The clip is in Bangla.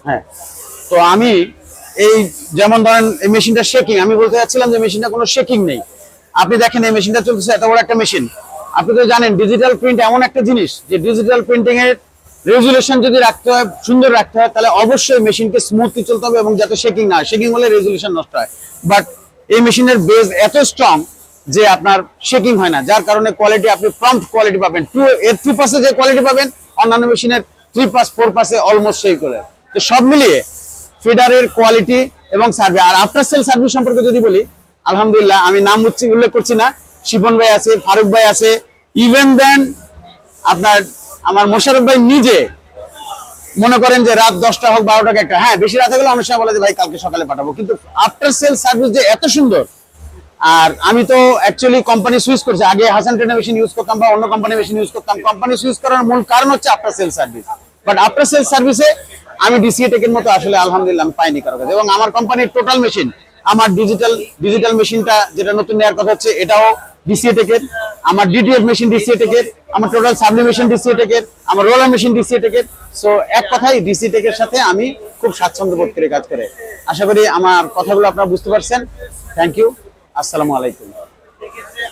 হ্যাঁ, তো আমি এই যেমন ধরেন এই মেশিনটা শেকিং, আমি বলতে চাচ্ছিলাম যে মেশিনটা কোনো শেকিং নেই। আপনি দেখেন এই মেশিনটা চলতেছে, এত বড় একটা মেশিন। আপনি তো জানেন ডিজিটাল প্রিন্ট এমন একটা জিনিস যে ডিজিটাল প্রিন্টিং এর রেজুলেশন যদি রাখতে হয়, সুন্দর রাখতে হয়, তাহলে অবশ্যই মেশিনকে স্মুথলি চলতে হবে এবং যাতে শেকিং না হয়। শেকিং হলে রেজুলেশন নষ্ট হয়। বাট এই মেশিনের বেস এত স্ট্রং যে আপনার শেকিং হয় না, যার কারণে কোয়ালিটি আপনি প্রম্পট কোয়ালিটি পাবেন। 2 যে কোয়ালিটি পাবেন অন্যান্য মেশিনের 3-4 অলমোস্ট সেই করে। তো সব মিলিয়ে ফিডারের কোয়ালিটি এবং সার্ভিস। আর আফটার সেল সার্ভিস সম্পর্কে যদি বলি, আলহামদুলিল্লাহ, আমি নাম উল্লেখ করছি না, শিপন ভাই আছে, ফারুক ভাই আছে, ইভেন দেন আপনার আমার মোশারফ ভাই নিজে মনে করেন যে রাত 10টা হোক 12টা একটা, হ্যাঁ বেশি রাতে গেলে অনেক সময় বলে যে ভাই কালকে সকালে পাঠাবো, কিন্তু আফটার সেল সার্ভিস যে এত সুন্দর। আর আমি তো অ্যাকচুয়ালি কোম্পানি সুইচ করছি, আগে হাসান ট্রেনের মেশিন ইউজ করতাম বা অন্য কোম্পানির মেশিন ইউজ করতাম। কোম্পানি সুইচ করার মূল কারণ হচ্ছে after sale service. But after sale সার্ভিসে আমি ডিসিএ টেকের মতো আসলে আলহামদুলিল্লাহ আমি পাইনি কারো কাছে। এবং আমার কোম্পানির টোটাল মেশিন, আমার ডিজিটাল মেশিনটা যেটা নতুন নেওয়ার কথা হচ্ছে, এটাও ডিসিএ টেকের। আমার ডিটিএফ মেশিন ডিসিএ টেকের, আমার টোটাল সাবলিমেশন ডিসিএ টেকের, আমার রোলার মেশিন ডিসিএ টেকের। সো এক কথাই ডিসিএ টেকের সাথে আমি খুব স্বাচ্ছন্দ্য বোধ করে কাজ করে। আশা করি আমার কথাগুলো আপনারা বুঝতে পারছেন। Thank you. আসসালামু আলাইকুম।